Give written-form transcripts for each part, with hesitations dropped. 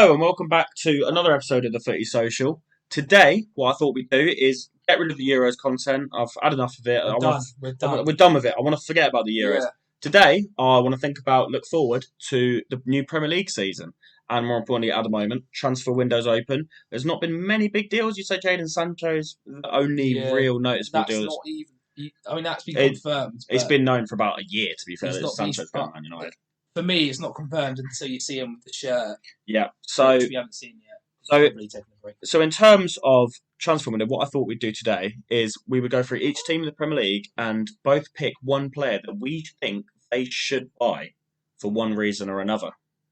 Hello and welcome back to another episode of the Footy Social. Today, what I thought we'd do is get rid of the Euros content. I've had enough of it. We're done. We're done. We're done with it. I want to forget about the Euros. Yeah. Today, I want to look forward to the new Premier League season. And more importantly, at the moment, transfer windows open. There's not been many big deals. You say Jadon Sancho's the only real noticeable That's deal. not even. I mean, that's been confirmed. It's been known for about a year, to be fair, He's that not- Sancho's going to Man United. For me, it's not confirmed until you see him with the shirt, Yeah, so which we haven't seen yet. So- Taking a break. So in terms of transfer window, what I thought we'd do today is we would go through each team in the Premier League and both pick one player that we think they should buy for one reason or another.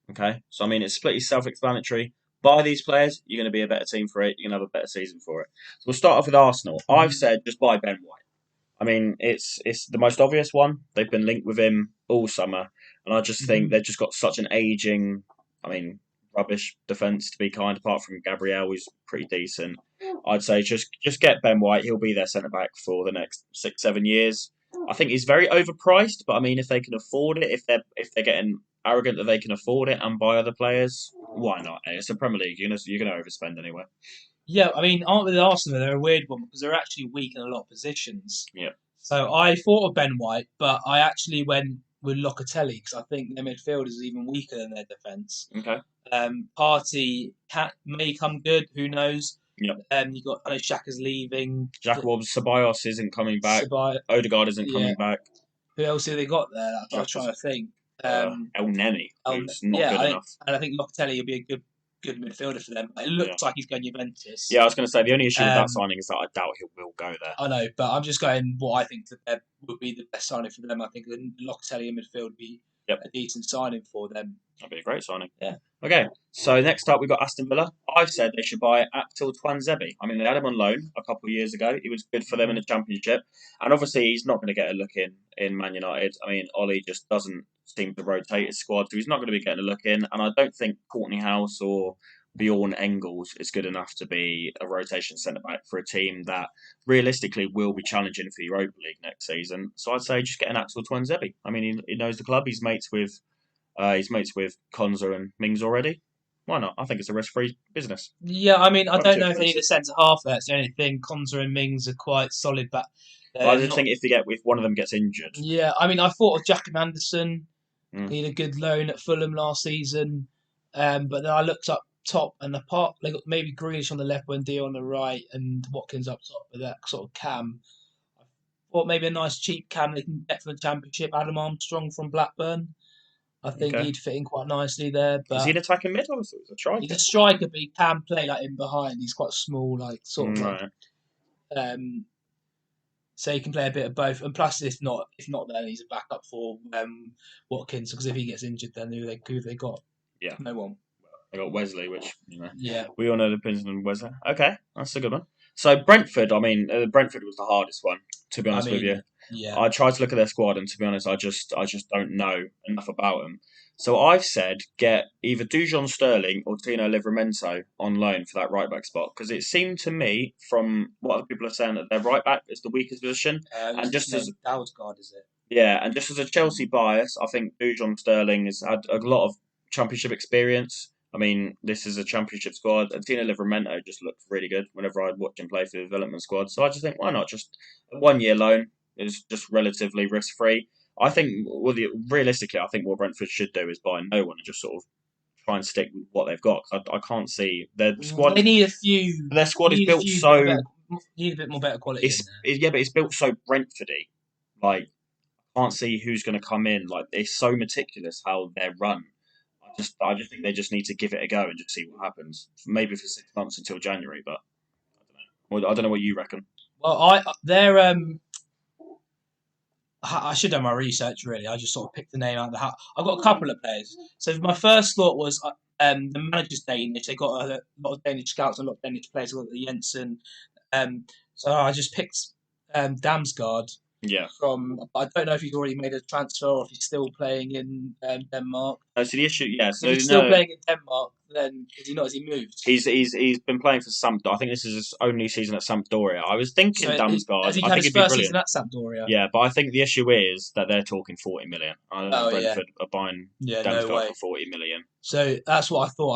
Okay? So I mean it's pretty self-explanatory. Buy these players, you're going to be a better team for it, you're going to have a better season for it. So we'll start off with Arsenal. I've said just buy Ben White. I mean, it's the most obvious one. They've been linked with him all summer. And I just think they've just got such an ageing, rubbish defence, to be kind, apart from Gabriel, who's pretty decent. I'd say just get Ben White. He'll be their centre-back for the next 6-7 years. I think he's very overpriced, but I mean, if they can afford it, if they're getting arrogant that they can afford it and buy other players, why not? It's a Premier League. You're gonna overspend anyway. Yeah, I mean, aren't with Arsenal? They're a weird one because they're actually weak in a lot of positions. Yeah. So I thought of Ben White, but I actually went with Locatelli because I think their midfield is even weaker than their defence. Okay. Party may come good. Who knows? Yep. You got. I know Xhaka's leaving. Ceballos isn't coming back. Odegaard isn't coming back. Who else have they got there? I'm trying to think. El Neni, who's not good enough. And I think Locatelli will be a good midfielder for them. It looks like he's going Juventus. Yeah, I was going to say the only issue with that signing is that I doubt he will go there. I know, but I'm just going what I think that would be the best signing for them. I think Locatelli in midfield would be a decent signing for them. That'd be a great signing. Yeah. Okay, so next up we've got Aston Villa. I've said they should buy Aktil Twanzebe. I mean, they had him on loan a couple of years ago. He was good for them in the Championship. And obviously he's not going to get a look in Man United. I mean, Ollie just doesn't seem to rotate his squad, so he's not going to be getting a look in. And I don't think Courtney House or Bjorn Engels is good enough to be a rotation centre-back for a team that realistically will be challenging for Europa League next season. So I'd say just get an Axel Twanzebe. I mean, he knows the club. He's mates with Konza and Mings already. Why not? I think it's a risk-free business. Yeah, I mean, I don't know if they need a centre-half there. That's the only thing. Konza and Mings are quite solid, but I just think if one of them gets injured. Yeah, I mean, I thought of Jack and Anderson. He had a good loan at Fulham last season. But then I looked up top and apart, they got maybe Grealish on the left, Wendy on the right, and Watkins up top with that sort of cam. I thought maybe a nice cheap cam they can get for the Championship. Adam Armstrong from Blackburn. I think he'd fit in quite nicely there. But is he an attacking mid or is he a striker? He's a striker, but he can play like in behind. He's quite small, so he can play a bit of both. And plus, if not, then he's a backup for Watkins. Because if he gets injured, then who they got? Yeah, no one. They got Wesley, which yeah, we all know the opinion on Wesley. Okay, that's a good one. So Brentford, Brentford was the hardest one, to be honest with you. Yeah. I tried to look at their squad, and to be honest, I just don't know enough about them. So I've said get either Dujon Sterling or Tino Livramento on loan for that right back spot, because it seemed to me from what other people are saying that their right back is the weakest position, and just as Dalsgaard, is it? Yeah, and just as a Chelsea bias, I think Dujon Sterling has had a lot of Championship experience. I mean, this is a Championship squad. And Tino Livramento just looked really good whenever I'd watch him play for the development squad. So I just think, why not? Just a 1 year loan is just relatively risk free. I think, realistically, I think what Brentford should do is buy no one and just sort of try and stick with what they've got. I can't see their squad. They need a few. Their squad is built so. Need a bit more better quality. But it's built so Brentfordy. Like, I can't see who's going to come in. Like, it's so meticulous how they're run. I just think they just need to give it a go and just see what happens. Maybe for 6 months until January, but I don't know. I don't know what you reckon. Well, I should have done my research, really. I just sort of picked the name out of the hat. I've got a couple of players. So my first thought was the manager's Danish. They got a lot of Danish scouts, a lot of Danish players. They got the Jensen. So I just picked Damsgaard. Yeah. I don't know if he's already made a transfer or if he's still playing in Denmark. So the issue, if he's still playing in Denmark, then? Is he not? Has he moved? He's been playing for Sampdoria. I think this is his only season at Sampdoria. I was thinking So Damsgaard. has he I had think his he'd be first brilliant. season at Sampdoria? Yeah, but I think the issue is that they're talking 40 million. I don't think Oh yeah, Brentford are buying yeah, no Damsgaard way. for 40 million. So that's what I thought.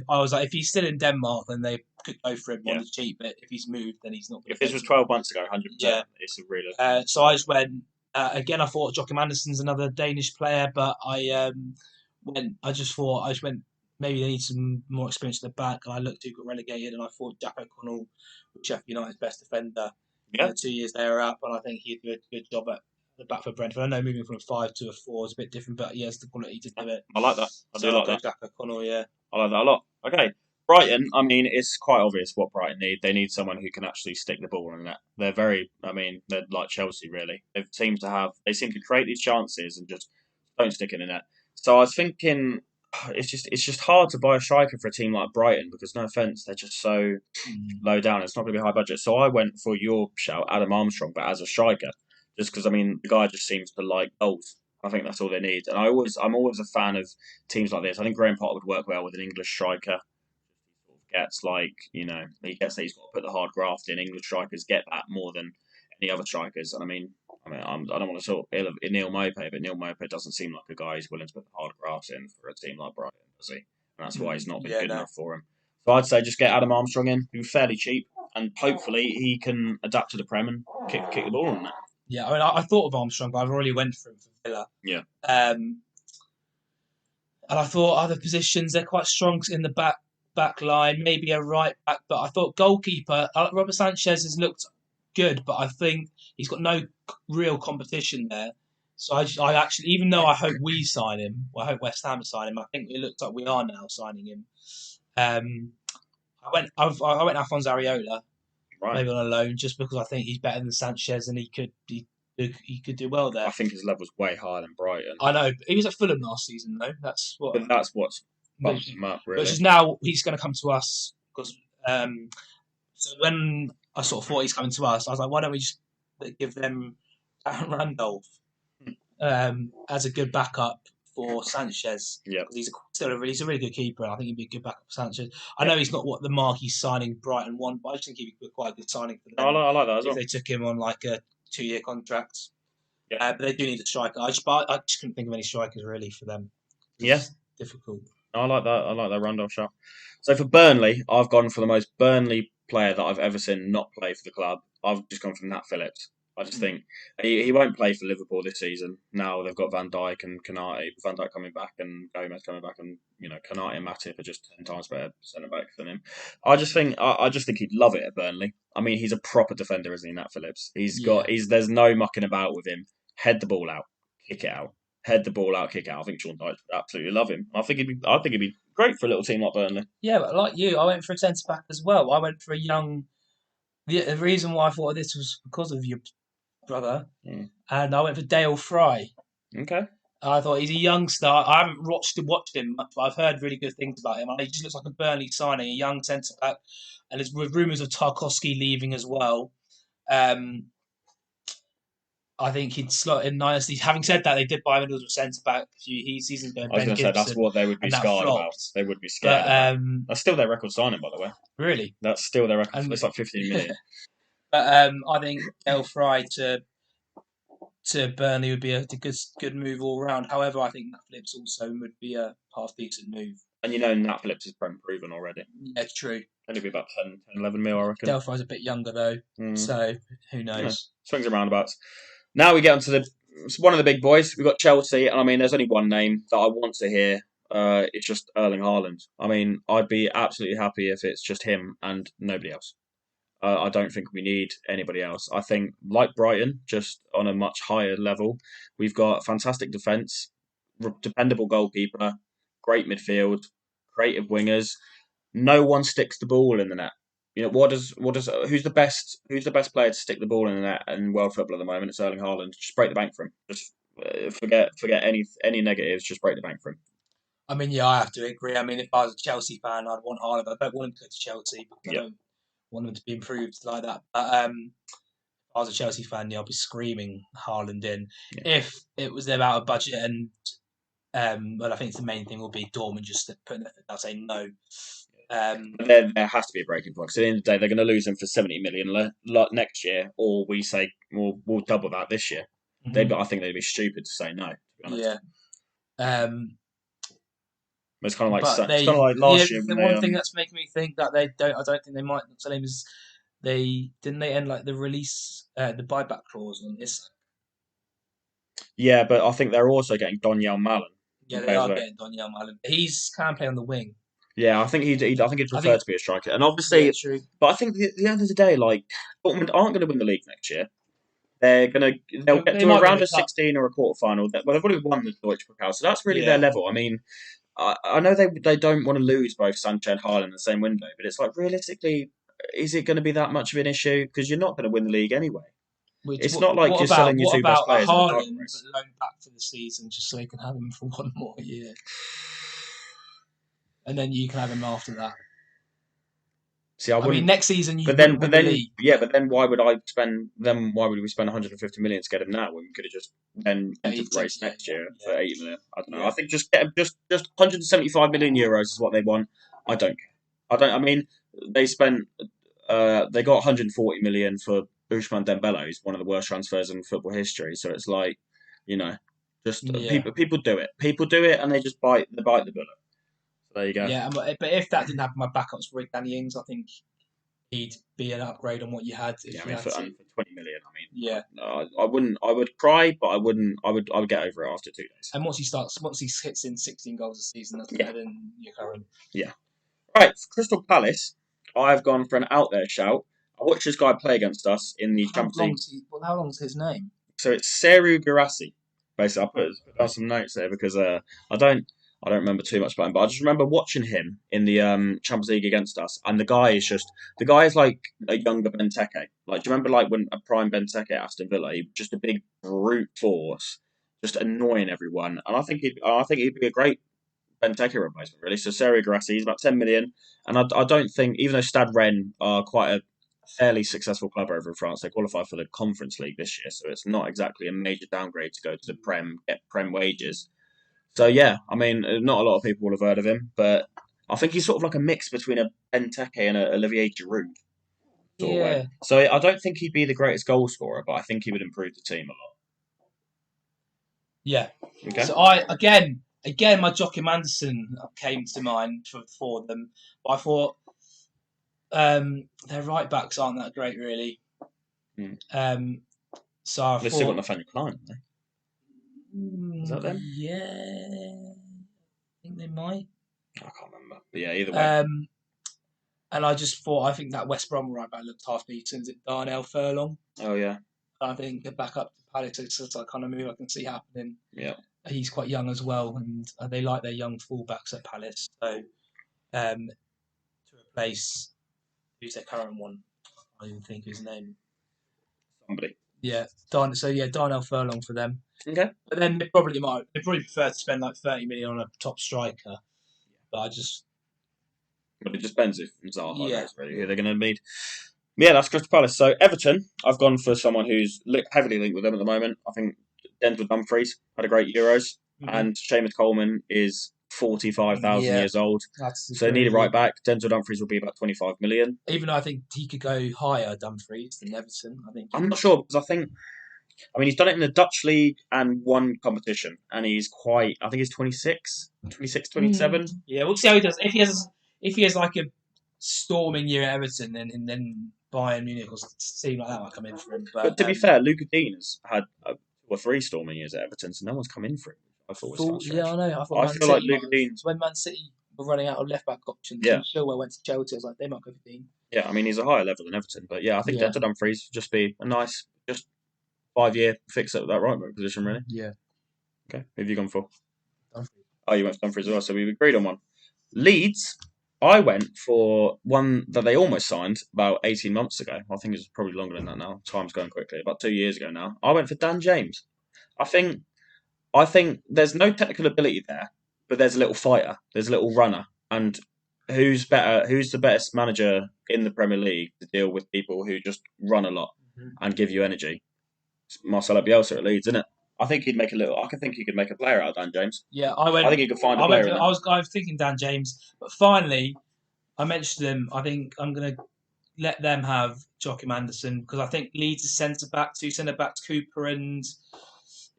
I was like, if he's still in Denmark, then they could go for him on Yeah. the cheap. But if he's moved, then he's not going If to. this was 12 months ago, 100%, Yeah. it's a really. So I just went again. I thought Joachim Andersen's another Danish player, but I just went. Maybe they need some more experience at the back. And I looked who got relegated, and I thought Jack O'Connell, Sheffield United's best defender, Yeah. in the 2 years they were up, and I think he'd do a good job at the back for Brentford. I know moving from a 5 to a 4 is a bit different, but he has the quality to do it. I like that. I do like that. Jack O'Connell, yeah. I like that a lot. Okay. Brighton, I mean, it's quite obvious what Brighton need. They need someone who can actually stick the ball in the net. They're like Chelsea, really. They seem to create these chances and just don't stick it in the net. So I was thinking, it's just hard to buy a striker for a team like Brighton because, no offence, they're just so low down. It's not going to be high budget. So I went for your shout, Adam Armstrong, but as a striker, just because the guy just seems to like goals. I think that's all they need. And I'm always a fan of teams like this. I think Graham Potter would work well with an English striker. He gets that he's got to put the hard graft in. English strikers get that more than any other strikers. And I don't want to talk ill of Neil Maupay, but Neil Maupay doesn't seem like a guy who's willing to put the hard graft in for a team like Brighton, does he? And that's why he's not been good enough for him. So I'd say just get Adam Armstrong in, who's fairly cheap, and hopefully he can adapt to the Prem and kick the ball on that. Yeah, I thought of Armstrong, but I've already went for him for Villa. Yeah. And I thought other positions, they're quite strong in the back line, maybe a right back, but I thought goalkeeper, Robert Sanchez has looked good, but I think he's got no real competition there. So I actually, even though I hope we sign him, I hope West Ham sign him, I think it looks like we are now signing him. I went Alphonse Areola, Right. maybe on a loan, just because I think he's better than Sanchez and he could do well there. I think his level's way higher than Brighton. I know, but he was at Fulham last season though. But that's what's bumped him up, really. Which is now he's going to come to us because. So when I sort of thought he's coming to us, I was like, why don't we just give them Aaron Randolph as a good backup for Sanchez? Yeah, because he's a really good keeper. I think he'd be a good backup for Sanchez. I know he's not what the mark he's signing Brighton want, but I just think he'd be quite a good signing for them. I like that as well. If they took him on like a 2-year contract. Yeah. But they do need a striker. I just couldn't think of any strikers really for them. It's difficult. I like that. I like that Randolph shot. So for Burnley, I've gone for the most Burnley player that I've ever seen not play for the club. I've just gone for Nat Phillips. I just think he won't play for Liverpool this season. Now they've got Van Dijk and Konate. Van Dijk coming back and Gomez coming back, and Konate and Matip are just 10 times better centre backs than him. I just think he'd love it at Burnley. I mean, he's a proper defender, isn't he, Nat Phillips? There's no mucking about with him. Head the ball out, kick it out. Head the ball out, kick out. I think Sean Dyche would absolutely love him. I think he'd be great for a little team like Burnley. Yeah, but like you, I went for a centre back as well. I went for a young. The reason why I thought of this was because of your brother, and I went for Dale Fry. Okay. I thought he's a youngster. I haven't watched him much, but I've heard really good things about him. He just looks like a Burnley signing, a young centre back, and there's rumours of Tarkowski leaving as well. I think he'd slot in nicely. Having said that, they did buy him as a centre back a few seasons ago. I was going to say that's what they would be scared about. They would be scared about. That's still their record signing, by the way. Really? That's still their record. It's like 15 million. But I think El Fry to Burnley would be a good move all round. However, I think Nat Phillips also would be a half decent move. And Nat Phillips is proven already. Yeah, it's true. Only be about 10, 11 mil, I reckon. Del Fry's a bit younger though, so who knows? Yeah. Swings and roundabouts. Now we get onto one of the big boys. We've got Chelsea, and there's only one name that I want to hear. It's just Erling Haaland. I'd be absolutely happy if it's just him and nobody else. I don't think we need anybody else. I think, like Brighton, just on a much higher level, we've got fantastic defence, dependable goalkeeper, great midfield, creative wingers. No one sticks the ball in the net. Who's the best player to stick the ball in the net in world football at the moment? It's Erling Haaland. Just break the bank for him. Just forget any negatives. Just break the bank for him. I have to agree. If I was a Chelsea fan, I'd want Haaland. I don't want him to go to Chelsea because I don't want him to be improved like that. But if I was a Chelsea fan, I'd be screaming Haaland in. Yeah. If it was about a budget and But I think the main thing will be Dortmund just putting it down, saying no. There has to be a breaking point because at the end of the day, they're going to lose him for 70 million next year, or we say we'll double that this year. I think they'd be stupid to say no. To be honest. Yeah. It's kind of like last year. The one thing that's making me think that I don't think they might not sell him is they end like the release, the buyback clause on this. Yeah, but I think they're also getting Donyell Malen. Yeah, they are getting Donyell Malen. He's can play on the wing. Yeah, I think he'd prefer to be a striker, and obviously, but I think at the end of the day, like Dortmund aren't going to win the league next year. They'll get to a round of 16 or a quarter final. Well, they've already won the Deutsche Pokal, so that's really their level. I mean, I know they don't want to lose both Sancho and Haaland in the same window, but it's like realistically, is it going to be that much of an issue? Because you're not going to win the league anyway. It's not like you're selling your two best players. What about Haaland loan back for the season just so they can have him for one more year? And then you can have him after that. See, I mean, next season you. But then, why would I spend? Then why would we spend 150 million to get him now when we could have just then entered the race next year for 8 million? I don't know. Yeah. I think just get him, just 175 million euros is what they want. I don't care. I mean, they spent. They got 140 million for Ousmane Dembele, who's one of the worst transfers in football history. So it's like, people do it. People do it, and they just bite the bullet. There you go. Yeah, but if that didn't happen, my backups were Danny Ings. I think he'd be an upgrade on what you had. For 20 million, I mean, yeah, I wouldn't. I would cry, but I wouldn't. I would get over it after 2 days. And once he hits in 16 goals a season, that's better than your current. Yeah. Right, for Crystal Palace, I've gone for an out there shout. I watched this guy play against us in the Champions League. How long's his name? So it's Seru Girassi. Basically, I put down some notes there because I don't remember too much about him, but I just remember watching him in the Champions League against us, and the guy is like a younger Benteke. Like, do you remember like when a prime Benteke at Aston Villa? He was just a big brute force, just annoying everyone. And I think he'd be a great Benteke replacement, really. So Seru Girassi, he's about 10 million, and I don't think, even though Stade Rennes are quite a fairly successful club over in France, they qualified for the Conference League this year, so it's not exactly a major downgrade to go to the Prem, get Prem wages. So yeah, I mean, not a lot of people will have heard of him, but I think he's sort of like a mix between a Benteke and a Olivier Giroud. Sort of way. So I don't think he'd be the greatest goal scorer, but I think he would improve the team a lot. Yeah. Okay. So I again, my Joachim Andersen came to mind for them, but I thought their right backs aren't that great, really. So they've still got Nathaniel Klein, haven't they? Is that them? Yeah, I think they might. I can't remember. But yeah, either way. And I just thought, I think that West Brom right back looked half decent. Is it Darnell Furlong? Oh yeah. I think back up to Palace, it's that kind of move I can see happening. Yeah. He's quite young as well, and they like their young fullbacks at Palace. So to replace who's their current one, I don't even think his name. Somebody. Yeah, Darnell Furlong for them. Okay. But then they probably prefer to spend like 30 million on a top striker. But But it just depends if Zaha goes, really, who they're going to need. Yeah, that's Crystal Palace. So Everton, I've gone for someone who's heavily linked with them at the moment. I think Denzel Dumfries had a great Euros, and Seamus Coleman is 45,000 years old. So they need a right back. Denzel Dumfries will be about 25 million. Even though I think he could go higher, Dumfries, than Everton. I'm not sure, because he's done it in the Dutch league and one competition, and he's I think he's 26, 27. Yeah, we'll see how he does. If he has like a storming year at Everton, then Bayern Munich will seem like that might come in for him. But to be fair, Luca Dean has had 2 or 3 storming years at Everton, so no one's come in for him. I thought was strange. Yeah, I know. I feel like Luca Dean, when Man City were running out of left back options, Chilwell went to Chelsea. I was like, they might go for Dean. Yeah, I mean, he's a higher level than Everton, but yeah, I think Denzel Dumfries would just be a nice, just 5-year fix up that right back position, really. Yeah. Okay, who have you gone for? Dumfries. Oh, you went for Dumfries as well, so we've agreed on one. Leeds, I went for one that they almost signed about 18 months ago. I think it's probably longer than that now. Time's going quickly. About 2 years ago now. I went for Dan James. I think there's no technical ability there, but there's a little fighter. There's a little runner. And who's the best manager in the Premier League to deal with people who just run a lot and give you energy? It's Marcelo Bielsa at Leeds, isn't it? I think he'd make a little. I can think he could make a player out of Dan James. Yeah, I think he could find a I went player for. in him. I was thinking Dan James, but finally I mentioned him. I think I'm going to let them have Joachim Anderson because I think Leeds is two centre backs, Cooper and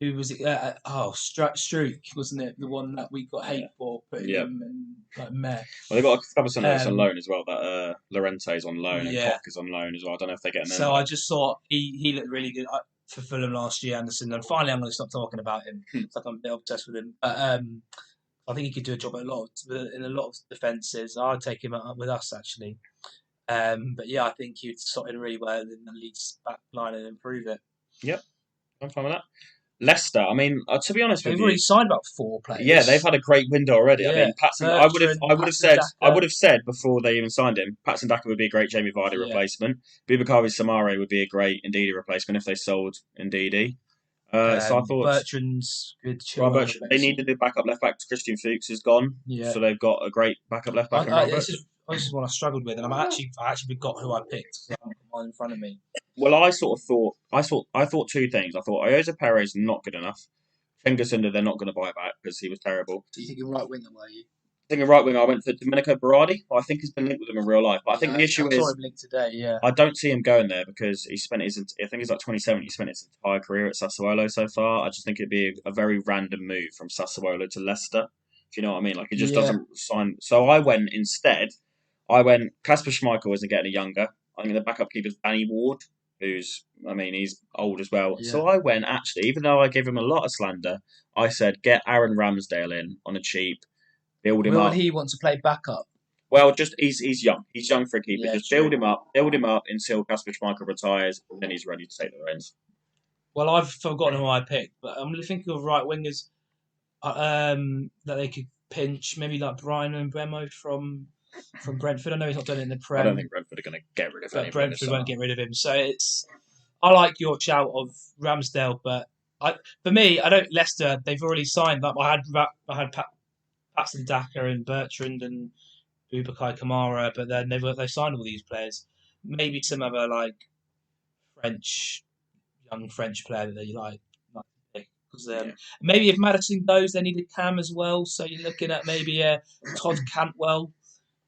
who was it? Struik, wasn't it? The one that we got hate for putting Yeah. him in like meh. Well, they've got a couple of centres on Um, loan as well. That Llorente's on loan and yeah. Koch is on loan as well. I don't know if they're getting them So I back. just thought he looked really good for Fulham last year, Anderson. And finally, I'm going to stop talking about him. It's like I'm a bit obsessed with him. But I think he could do a job in a lot of defences. I'd take him up with us actually. But yeah, I think he'd slot in really well in the Leeds back line and improve it. Yep, I'm fine with that. Leicester. I mean, to be honest with They've you, already signed about 4 yeah, they've players. had a great window already. I Yeah, mean, Patson. Bertrand, I would have Patson said, Daka. before they even signed him, Patson Daka would be a great Jamie Vardy Yeah, replacement. Bubakari Samare would be a great Ndidi replacement if they sold Ndidi. So I thought, Bertrand's good Robert, Chilwell they replacement. needed a backup left back. Christian Fuchs is gone, Yeah, so they've got a great backup left back in Robert. this is what I struggled with, and I actually forgot who I picked because I haven't got mine in front of me. Well, I thought two things. I thought Ioza Perez not good enough. Cengiz they're not going to buy back because he was terrible. Do you think you're right winger, were you? I think a right wing, I went for Domenico Berardi. I think he's been linked with him in real life. But I think the issue I saw is him linked today. Yeah, I don't see him going there because he spent his. I think he's like 27. He spent his entire career at Sassuolo so far. I just think it'd be a very random move from Sassuolo to Leicester. Do you know what I mean? Like, he just yeah, doesn't sign. So I went instead. I went. Kasper Schmeichel isn't getting any younger. I think the backup keeper's Danny Ward, who's. I mean, he's old as well. yeah. So I went actually, even though I gave him a lot of slander, I said get Aaron Ramsdale in on a cheap, build him Will up. he want to play backup? Well, just he's young. He's young for a keeper. Yeah, Just true. build him up until Kasper Schmeichel retires, and then he's ready to take the reins. Well, I've forgotten who I picked, but I'm thinking of right wingers that they could pinch, maybe like Brian and Bremo from Brentford. I know he's not done it in the I don't Prem, think Brentford are going to get rid of but anyone this Brentford summer. won't get rid of him. So I like your shout of Ramsdale, but for me, I don't. Leicester, they've already signed. Like I had Patson Daka and Bertrand and Boubacar Kamara, but then they've signed all these players. Maybe some other like young French player that they like to pick. Because maybe if Madison goes, they need a cam as well. So you're looking at maybe a Todd Cantwell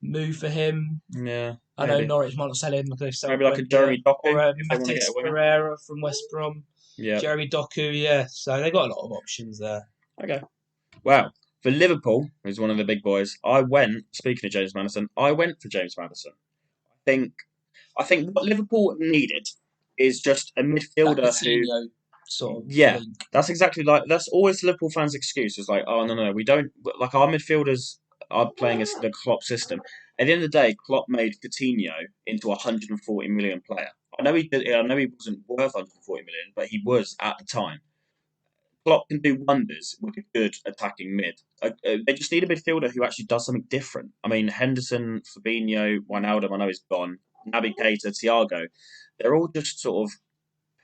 move for him. Yeah, I know Norwich might not sell him because maybe like a Jeremy Doku or a if they want to get Matis a winger. Pereira from West Brom. Yeah. Jeremy Doku, yeah. So they've got a lot of options there. Okay. Well, for Liverpool, who's one of the big boys, I went. Speaking of James Maddison, I went for James Maddison. I think what Liverpool needed is just a midfielder who. Sort of Yeah, link. that's always Liverpool fans' excuse. It's like, oh no, we don't like our midfielders are playing the Klopp system. At the end of the day, Klopp made Coutinho into a 140 million player. I know he did. I know he wasn't worth 140 million, but he was at the time. Klopp can do wonders with a good attacking mid. They just need a midfielder who actually does something different. I mean, Henderson, Fabinho, Wijnaldum, I know he's gone. Naby Keita, Thiago, they're all just sort of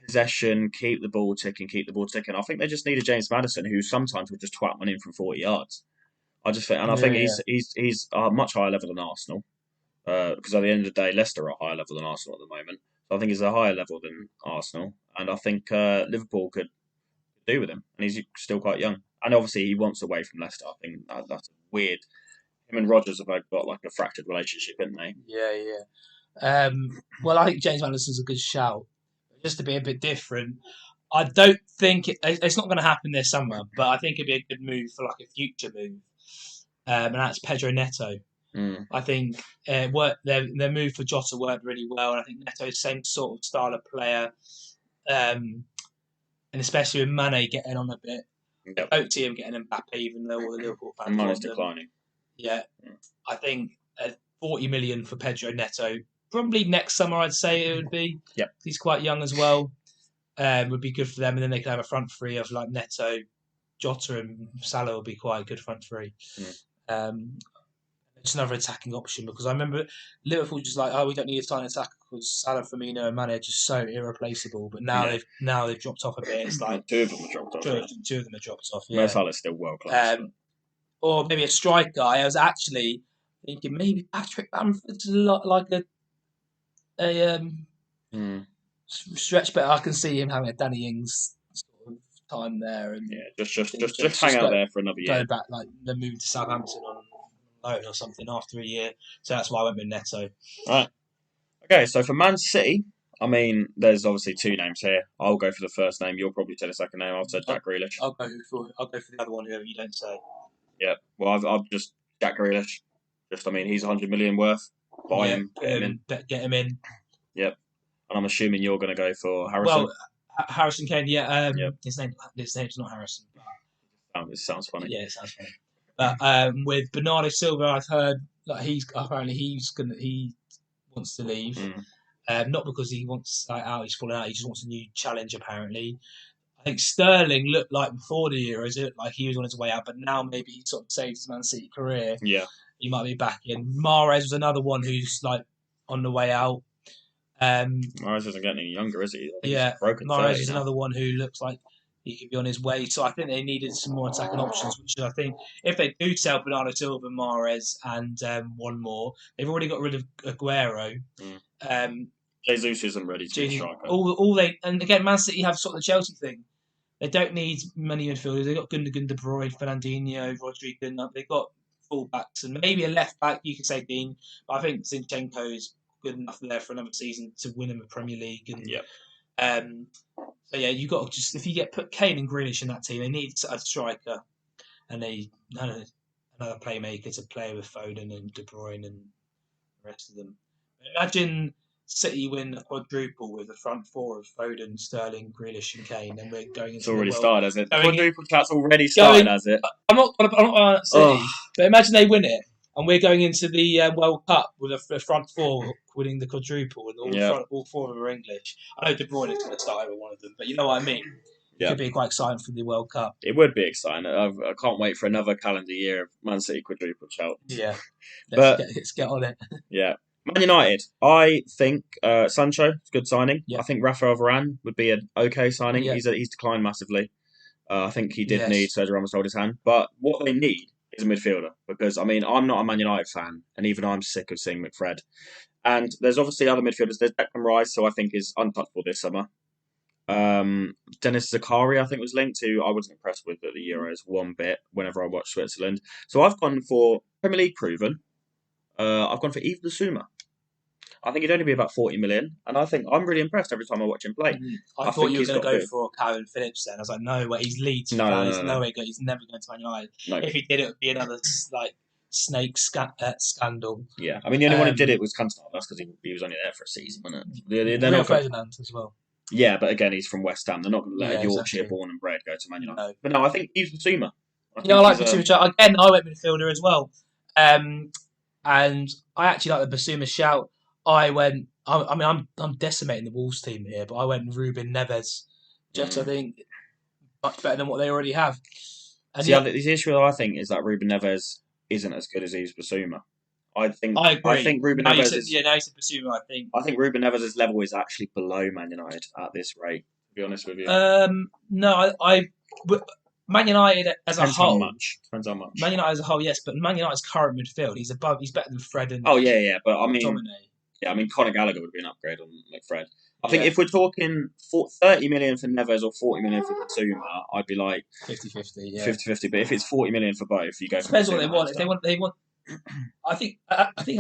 possession, keep the ball ticking, keep the ball ticking. I think they just need a James Maddison who sometimes will just twat one in from 40 yards. I just think, and I think he's a much higher level than Arsenal because at the end of the day, Leicester are a higher level than Arsenal at the moment. So I think he's a higher level than Arsenal, and I think Liverpool could do with him, and he's still quite young. And obviously, he wants away from Leicester. I think that's weird. Him and Rodgers have got like a fractured relationship, haven't they? Yeah. Well, I think James Maddison's a good shout. Just to be a bit different, I don't think it's not going to happen this summer, but I think it'd be a good move for like a future move, and that's Pedro Neto. I think their move for Jota worked really well, and I think Neto's same sort of style of player, and especially with Mane getting on a bit. Yep. I don't see him getting Mbappe, even though all the Liverpool fans want him. declining. Yeah, I think 40 million for Pedro Neto. Probably next summer, I'd say it would be. Yep. He's quite young as well. Would be good for them, and then they could have a front three of like Neto, Jota, and Salah would be quite a good front three. Just another attacking option because I remember Liverpool just like, oh, we don't need a time attack because Salah, Firmino, and Mane are just so irreplaceable. But now they've dropped off a bit. It's like two of them have dropped off. Two of them have dropped off. Mo Salah's still world class. Or maybe a striker. I was actually thinking maybe Patrick Bamford's like a stretch, but I can see him having a Danny Ings sort of time there, and just hang out there for another year. Go back, like then move to Southampton on loan or something after a year. So that's why I went with Neto. Right. Okay, so for Man City, I mean, there's obviously two names here. I'll go for the first name. You'll probably say the second name. I'll say Jack Grealish. I'll go for the other one, whoever you don't say. Yeah. Well, I've just Jack Grealish. I mean, he's 100 million worth. Buy him, get him in. Yep. And I'm assuming you're going to go for Harrison. Well, Harrison Kane. Yeah. Yep. His name's not Harrison. It sounds funny. Yeah, it sounds funny. But with Bernardo Silva, I've heard that he wants to leave. Not because he wants out. He's falling out. He just wants a new challenge. Apparently, I think Sterling looked like before the Euros, it looked like he was on his way out, but now maybe he sort of saved his Man City career. Yeah, he might be back in. Mahrez was another one who's like on the way out. Mahrez isn't getting any younger, is he? Yeah, Mahrez is another one who looks like he could be on his way. So I think they needed some more attacking options, which I think if they do sell Bernardo Silva, Mahrez, and one more, they've already got rid of Aguero. Jesus isn't ready to be a striker. And again, Man City have sort of the Chelsea thing. They don't need many midfielders. They've got Gundogan, De Bruyne, Fernandinho, Rodrigo. They've got full-backs and maybe a left-back, you could say Dean. But I think Zinchenko is good enough there for another season to win him a Premier League. And, so, yeah, you've got to just... If you put Kane and Grealish in that team, they need a striker and another playmaker to play with Foden and De Bruyne and the rest of them. Imagine... City win a quadruple with the front four of Foden, Sterling, Grealish, and Kane, and we're going into. It's already started, has it? The quadruple chat's already started, has it? I'm not City, but imagine they win it, and we're going into the World Cup with a front four winning the quadruple, and all four of them are English. I know De Bruyne is going to start over one of them, but you know what I mean. It could be quite exciting for the World Cup. It would be exciting. I can't wait for another calendar year of Man City quadruple chat. Yeah, let's get on it. Yeah. Man United, I think Sancho is a good signing. Yeah. I think Rafael Varane would be an okay signing. Yeah. He's declined massively. I think he did need Sergio Ramos to hold his hand. But what they need is a midfielder. Because, I mean, I'm not a Man United fan. And even I'm sick of seeing McFred. And there's obviously other midfielders. There's Declan Rice, who I think is untouchable this summer. Dennis Zakaria, I think, was linked to. I wasn't impressed with at the Euros one bit whenever I watched Switzerland. So I've gone for Premier League proven. I've gone for Yves Bissouma. I think he'd only be about 40 million, and I think I'm really impressed every time I watch him play. I thought you were going to go for Calvin Phillips then. I was like, no way, he's Leeds fan. There's no way he's never going to Man United. No. If he did, it would be another snake scandal. Yeah, I mean, the only one who did it was Cantona. That's because he was only there for a season, wasn't it? Rio Ferdinand as well. Yeah, but again, he's from West Ham. They're not going to let a Yorkshire born and bred go to Man United. No. But no, I think Yves Bissouma. I like Bissouma. Again, I went midfielder as well. And I actually like the Bissouma shout. I'm decimating the Wolves team here, but I went Ruben Neves. Just I think much better than what they already have. And the issue I think is that Ruben Neves isn't as good as Yves Bissouma. I agree. I think Ruben Neves is... now you said Bissouma, I think Ruben Neves' level is actually below Man United at this rate, to be honest with you. No, Man United as a whole. Depends how much. Man United as a whole, yes, but Man United's current midfield, he's better than Fred and... Oh, yeah, but I mean... Domine. Yeah, I mean, Conor Gallagher would be an upgrade on McFred. I think if we're talking 30 million for Neves or 40 million for Bissouma, I'd be like... 50-50, yeah. 50-50, but if it's 40 million for both, you go for Depends what they want. If they want... I think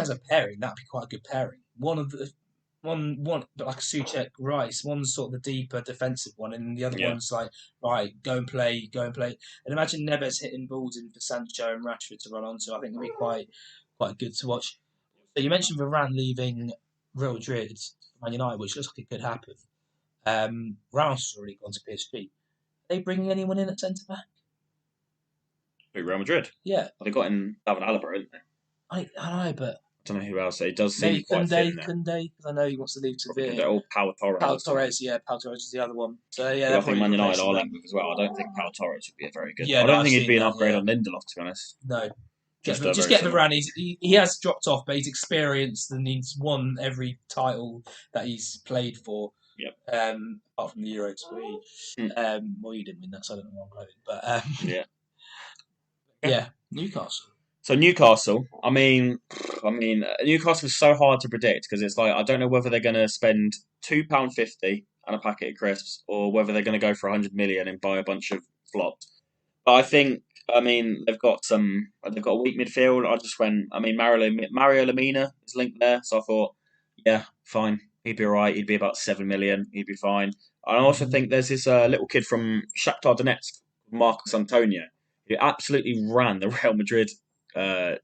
as a pairing, that'd be quite a good pairing. One but like a Soucek Rice, one's sort of the deeper defensive one, and the other one's like, right, go and play. And imagine Neves hitting balls in for Sancho and Rashford to run onto. I think it'd be quite good to watch. So you mentioned Varane leaving Real Madrid, Man United, which looks like it could happen. Ramos has already gone to PSG. Are they bringing anyone in at centre back? Real Madrid? Yeah. Well, they got in David Alaba, haven't they? I know, but... I don't know who else. It does seem quite thin there. Kunde, because I know he wants to leave Sevilla. They're all Pau Torres. Pau Torres is the other one. So yeah, I think Man United are linked with as well. I don't think Pau Torres would be a very good. Yeah, I don't think he'd be an upgrade on Lindelof, to be honest. No. Just get Varane. He has dropped off, but he's experienced and he's won every title that he's played for. Yep. Apart from the Euros. Well, you didn't win that, so I don't know why I'm quoting. But yeah, Newcastle. So Newcastle, I mean, Newcastle is so hard to predict because it's like I don't know whether they're going to spend £2.50 and a packet of crisps, or whether they're going to go for 100 million and buy a bunch of flops. But I think, I mean, they've got a weak midfield. I just went, I mean, Mario Lemina is linked there, so I thought, yeah, fine, he'd be all right. He'd be about 7 million. He'd be fine. And I also think there's this little kid from Shakhtar Donetsk, Marcus Antonio, who absolutely ran the Real Madrid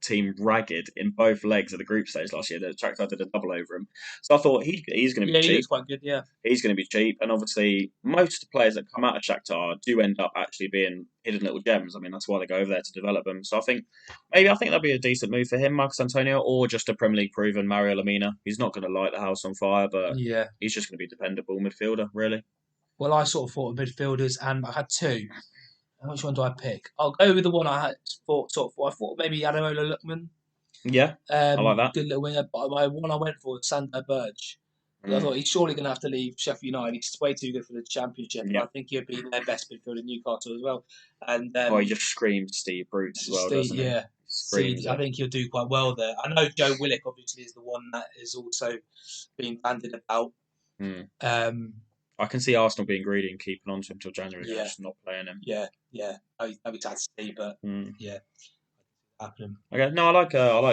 team ragged in both legs of the group stage last year. The Shakhtar did a double over him, so I thought he's going to be Yeah, he cheap. looks quite good. Yeah. He's going to be cheap, and obviously most of the players that come out of Shakhtar do end up actually being hidden little gems. I mean, that's why they go over there to develop them. So I think that'll be a decent move for him, Marcus Antonio, or just a Premier League proven Mario Lemina. He's not going to light the house on fire, but Yeah. he's just going to be a dependable midfielder, really. Well, I sort of thought of midfielders, and I had two. Which one do I pick? I'll go with the one I had thought. I thought maybe Ademola Lookman. Yeah, I like that. Good little winger. But my one I went for was Sander Berge. I thought he's surely going to have to leave Sheffield United. He's way too good for the Championship. Yeah. I think he'll be their best midfielder in Newcastle as well. And he just screams Steve Bruce as well, doesn't he? Yeah. I think he'll do quite well there. I know Joe Willock obviously is the one that is also being bandied about. I can see Arsenal being greedy and keeping on to him until January. Yeah. Just not playing him. Yeah. I'll be sad to see, but yeah, happening. Okay, no, I like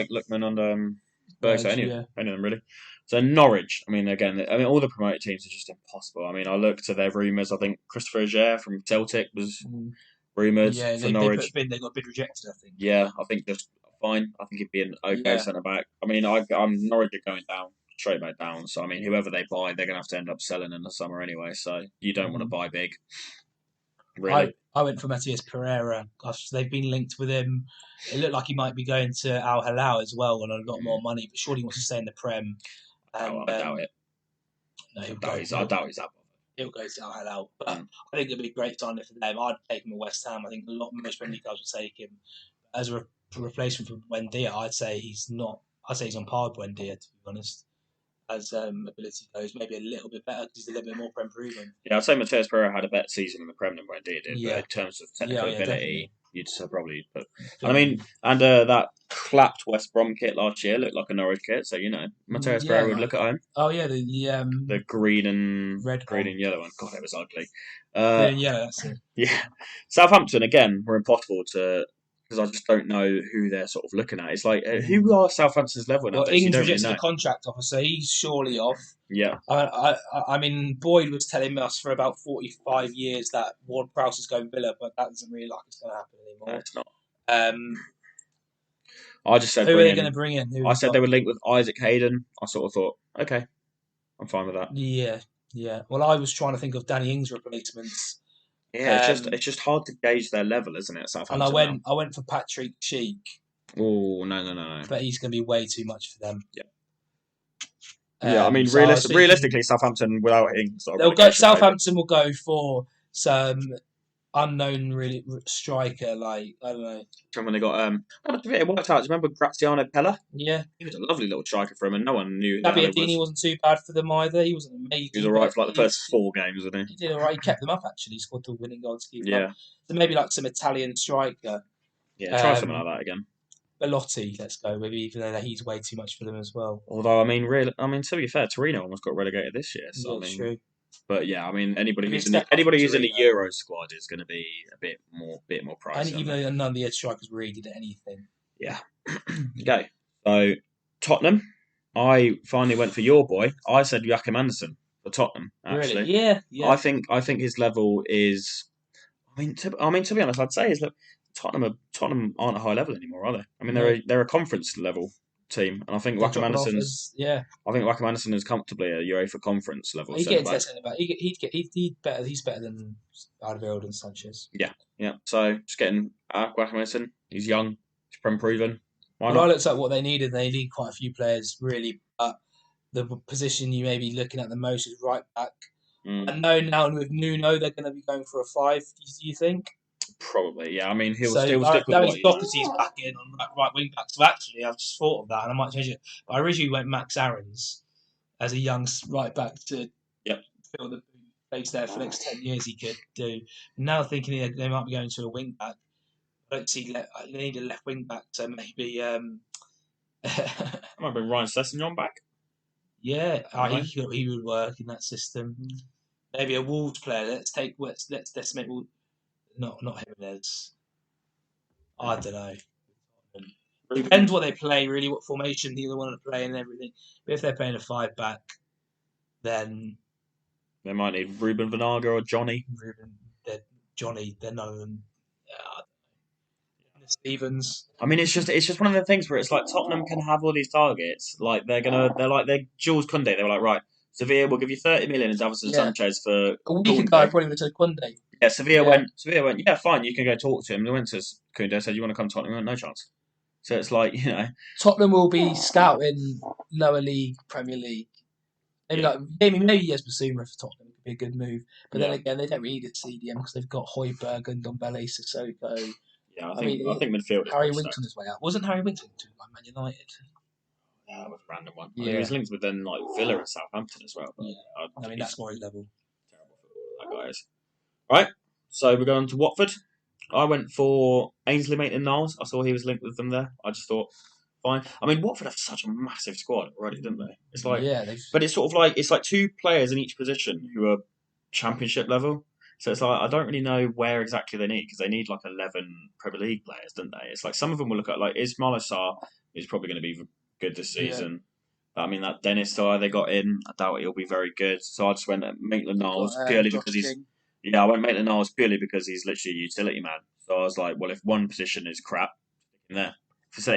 Lookman and Berg. So any of them really. So Norwich, I mean, again, all the promoted teams are just impossible. I mean, I looked at their rumours. I think Christopher Aguerd from Celtic was rumoured for Norwich. They got a bid rejected, I think. Yeah, I think just fine. I think he'd be an okay centre back. I mean, Norwich are going down, straight back down. So I mean, whoever they buy, they're going to have to end up selling in the summer anyway. So you don't want to buy big. Really. I went for Matias Pereira. Gosh, they've been linked with him. It looked like he might be going to Al Hilal as well on a lot more money, but surely he wants to stay in the Prem. And, I doubt it. No, I doubt he's that bothered. He'll go to Al Hilal, but I think it'd be a great signing for them. I'd take him to West Ham. I think most Premier League guys would take him as a replacement for Buendia. I'd say he's not. I'd say he's on par with Buendia, to be honest. As ability goes, maybe a little bit better because he's a little bit more Prem proven. Yeah, I'd say Matias Pereira had a better season in the Prem than Buendia did, but in terms of technical ability, definitely. You'd probably put. And I mean, that clapped West Brom kit last year looked like a Norwich kit, so Matias Pereira would look at home. Oh yeah, the green and red, green and yellow one. God, it was ugly. Green and yellow. That's it. Yeah, Southampton again were impossible to. Because I just don't know who they're sort of looking at. It's like, who are Southampton's level now? Well, Ings rejected the contract offer, so he's surely off. Yeah. I mean, Boyd was telling us for about 45 years that Ward-Prowse is going Villa, but that doesn't really look like it's going to happen anymore. No, it's not. I just said, who are they going to bring in? I said they were linked with Isaac Hayden. I sort of thought, okay, I'm fine with that. Yeah. Well, I was trying to think of Danny Ings' replacements. Yeah, it's just hard to gauge their level, isn't it? Southampton. And I went for Patrick Sheik. Oh no! But he's going to be way too much for them. Yeah. I mean, realistically, Southampton without Ings, Southampton will go for some unknown striker, like I don't know. When they got it worked out. Do you remember Graziano Pella? Yeah, he was a lovely little striker for him, and no one knew. Gabbiadini wasn't too bad for them either. He wasn't amazing. He was alright for like the first 4 games, wasn't he? He did alright. He kept them up actually. He scored the winning goal to keep them up. So maybe like some Italian striker. Yeah, try something like that again. Belotti, let's go with, even though he's way too much for them as well. Although to be fair, Torino almost got relegated this year. So true. But yeah, I mean, anybody who's in the Euro squad is going to be a bit more pricey. And even though none of the strikers really did anything. Yeah. Okay. So Tottenham, I finally went for your boy. I said Joachim Andersen for Tottenham. Actually, really? Yeah. I think his level is. I mean, to be honest, I'd say Tottenham aren't a high level anymore, are they? I mean, they're a conference level team, and I think Joachim Andersen is comfortably a UEFA conference level. He gets that centre back. He's better than Alderweireld and Sanchez. Yeah. So just getting Joachim Andersen. He's young. He's Prem proven. I looked at what they needed. They need quite a few players, really. But the position you may be looking at the most is right back. I know now with Nuno they're going to be going for a 5. Do you think? Probably, yeah. I mean, he'll stick with what Doherty's back in on right wing back. So actually, I've just thought of that, and I might change it. But I originally went Max Aarons as a young right back to fill the place there for the next 10 years. He could do. Now thinking they might be going to a wing back. I don't see. They need a left wing back, so maybe. Might be Ryan Sessegnon back. Yeah, he would work in that system. maybe a Wolves player. Let's make not Jimenez. I don't know. Depends what they play, really, what formation they want to play and everything. But if they're playing a 5-back, then They might need Ruben Vanaga or Johnny. They're none of them. Stevens. I mean, it's just one of the things where it's like Tottenham can have all these targets. Like they're Jules Koundé. They were like, right, Sevilla will give you 30 million and Davison Sanchez for a week ago. I probably would have said Koundé. Yeah, Sevilla went. Yeah, fine, you can go talk to him. They went to Koundé, said, "You want to come to Tottenham?" He went, "No chance." So it's like, Tottenham will be scouting lower league, Premier League. Maybe yes, Basuma for Tottenham could be a good move. But then again, they don't really need a CDM because they've got Højbjerg and Ndombele, Sissoko. Yeah, I think midfield. Harry Winks on his way out. Wasn't Harry Winks linked to Man United? Yeah, that was a random one. Yeah. I mean, he was linked with then Villa and Southampton as well. But, I mean, that's more his level. Terrible football, that guy is. Right, so we're going to Watford. I went for Ainsley Maitland-Niles. I saw he was linked with them there. I just thought, fine. I mean, Watford have such a massive squad already, didn't they? It's like, but it's sort of like it's like two players in each position who are Championship level. So it's like I don't really know where exactly they need because they need like 11 Premier League players, don't they? It's like some of them will look at like Ismail Assar is probably going to be good this season. Yeah. I mean that Dennis guy they got in, I doubt he'll be very good. So I just went at Maitland-Niles purely because he's. Yeah, I went Maitland-Niles purely because he's literally a utility man. So I was like, well, if one position is crap, stick him there.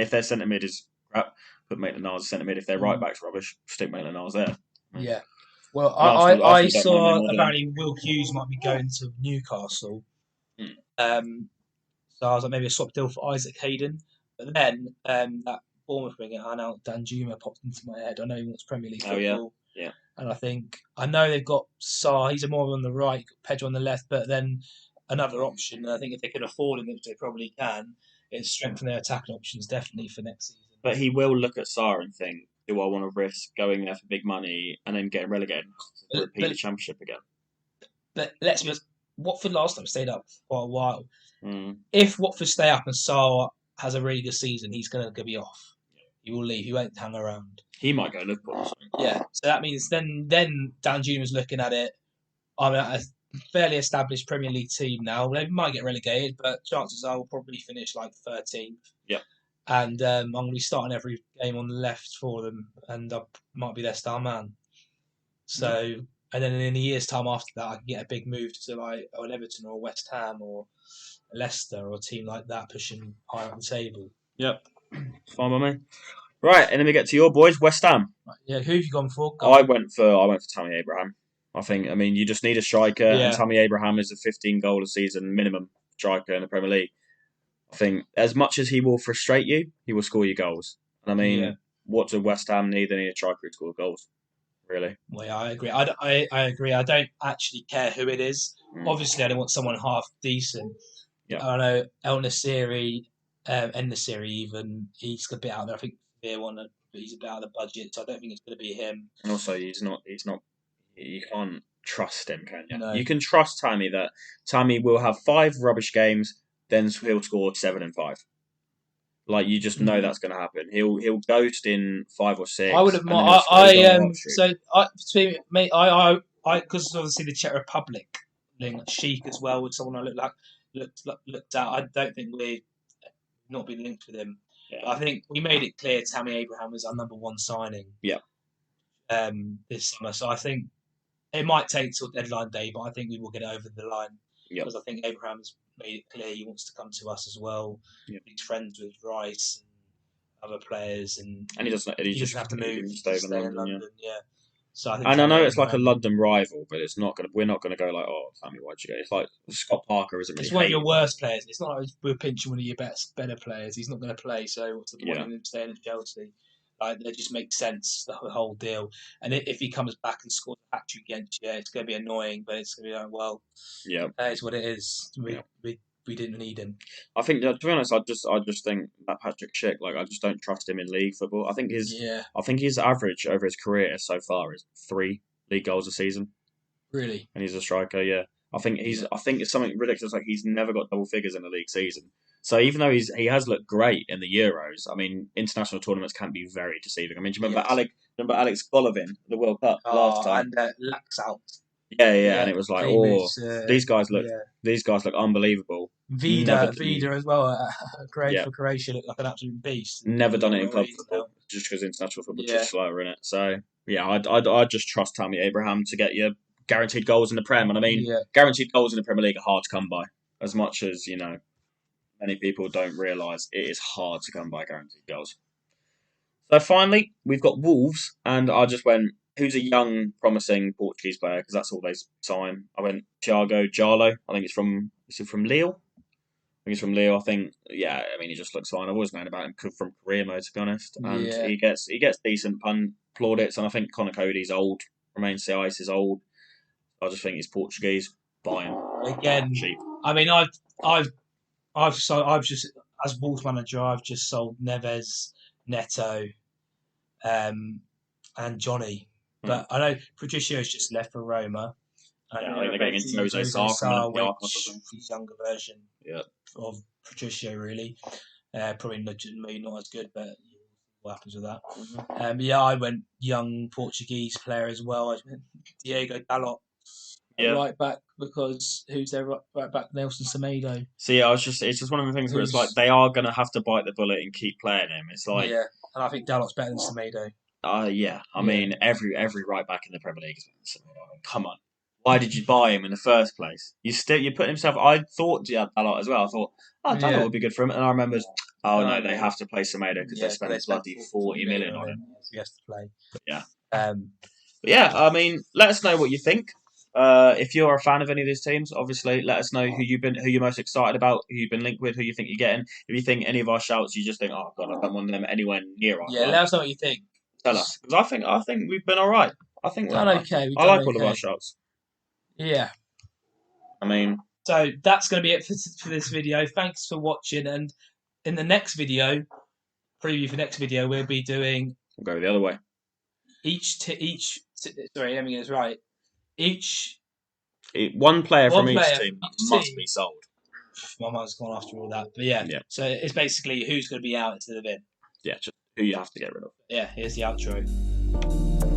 If their centre mid is crap, put Maitland-Niles centre mid. If their right back's rubbish, stick Maitland-Niles there. Yeah. Well, I saw apparently Will Hughes might be going to Newcastle. So I was like, maybe a swap deal for Isaac Hayden. But then that Bournemouth winger, Danjuma popped into my head. I know he wants Premier League football. Yeah. And I know they've got Sarr, he's more on the right, Pedro on the left, but then another option, and I think if they can afford him, which they probably can, it's strengthen their attacking options definitely for next season. But he will look at Sarr and think, do I want to risk going there for big money and then getting relegated to repeat the Championship again? But let's be honest, Watford last time stayed up for a while. If Watford stay up and Sarr has a really good season, he's going to be off. He will leave. He won't hang around. He might go to Liverpool or something. Yeah, so that means then Danjuma's looking at it. I'm at a fairly established Premier League team now. They might get relegated, but chances are we'll probably finish like 13th. Yeah. And I'm going to be starting every game on the left for them, and I might be their star man. So, and then in a year's time after that, I can get a big move to like an Everton or West Ham or Leicester or a team like that pushing higher on the table. Yep. Fine by me. Right, and then we get to your boys, West Ham. Yeah, who have you gone for? I went for Tammy Abraham. I mean, you just need a striker, and Tammy Abraham is a 15 goal a season minimum striker in the Premier League. I think as much as he will frustrate you, he will score you goals. And I mean, what do West Ham need? They need a striker who scores goals. Really? Well, yeah, I agree. I agree. I don't actually care who it is. Obviously, I don't want someone half decent. Yeah. I know El Nassiri, En-Nassiri even, he's a bit out there. I think he's a bit out of the budget, so I don't think it's going to be him. And also, he's not. You can't trust him, can you? No. You can trust Tammy that Tammy will have 5 rubbish games, then he'll score 7 and 5. Like you just know that's going to happen. He'll ghost in 5 or 6. I would have. Because obviously the Czech Republic thing, Sheik as well, was someone I looked at. I don't think we've not been linked with him. Yeah. I think we made it clear Tammy Abraham was our number 1 signing. Yeah. This summer, so I think it might take till deadline day, but I think we will get it over the line because I think Abraham's made it clear he wants to come to us as well. Yep. He's friends with Rice and other players, and he doesn't. He just have to move. Stay in London. Yeah. So I know it's like a London rival, but it's not gonna. We're not gonna go like, oh, Tammy, why'd you go? It's like Scott Parker isn't. It's one of your worst players. It's not like we're pinching one of your better players. He's not going to play. So what's the point of him staying at Chelsea? Like, that just makes sense, the whole deal. And if he comes back and scores a hat-trick against you, it's going to be annoying, but it's going to be like, well, that is what it is. We didn't need him. I think, to be honest, I just think that Patrick Schick, like, I just don't trust him in league football. I think his average over his career so far is 3 league goals a season. Really? And he's a striker, yeah. I think it's something ridiculous. Like, he's never got double figures in a league season. So even though he has looked great in the Euros, I mean, international tournaments can be very deceiving. I mean, do you remember Alex Golovin, the World Cup last time? And Laxalt. Yeah, and it was like, oh, famous. these guys look, Yeah, unbelievable. Never, Vida as well. Great yeah, for Croatia, looked like an absolute beast. And never done it in where club he is now. football, just because international football Yeah, just slower in it. So yeah, I'd just trust Tammy Abraham to get you guaranteed goals in the Prem. And I mean, yeah, guaranteed goals in the Premier League are hard to come by. As much as many people don't realise, it is hard to come by guaranteed goals. So finally, we've got Wolves, and I just went, who's a young, promising Portuguese player? Because that's all they sign. I went Thiago Jalo. I think is it from Lille? I think he's from Lille. I think, yeah. I mean, he just looks fine. I've always known about him from career mode, to be honest. And yeah. he gets decent plaudits. And I think Conor Cody's old. Romain Saiz is old. I just think he's Portuguese. Buy him Again, cheap. I mean, I've just as Wolves manager, I've just sold Neves, Neto, and Johnny. But I know Patricio's just left for Roma. And Yeah, I think they're getting Jose Sarr from which Olympiacos. his younger version Yeah. of Patricio, really. Probably maybe not as good, but what happens with that? Yeah, I went young Portuguese player as well. I went Diego Dalot, right back, because who's their right back? Nelson Semedo. See, it's just one of the things where it's like they are going to have to bite the bullet and keep playing him. It's like, yeah, and I think Dalot's better than Semedo. yeah. I mean, every right back in the Premier League is better than Semedo. I mean, come on. Why did you buy him in the first place? You put himself. I thought Dalot as well. I thought, Dalot would be good for him, and I remembered, no, they have to play Semedo because they spent bloody 40 million on him. So he has to play. Yeah. But yeah, I mean, let us know what you think. If you're a fan of any of these teams, obviously, let us know who you're most excited about, who you've been linked with, who you think you're getting. If you think any of our shouts, you just think, oh god, I don't want them anywhere near our club. let us know what you think. Tell us, because I think we've been all right. I think done okay. I like all of our shouts. Yeah. I mean, so that's going to be it for this video. Thanks for watching, and in the next video, preview for next video, we'll be doing. We'll go the other way. Sorry, let me get this right. One player from each team must be sold. My mind's gone after all that, but yeah. So it's basically who's going to be out instead of in. Yeah, just who you have to get rid of. Yeah, here's the outro.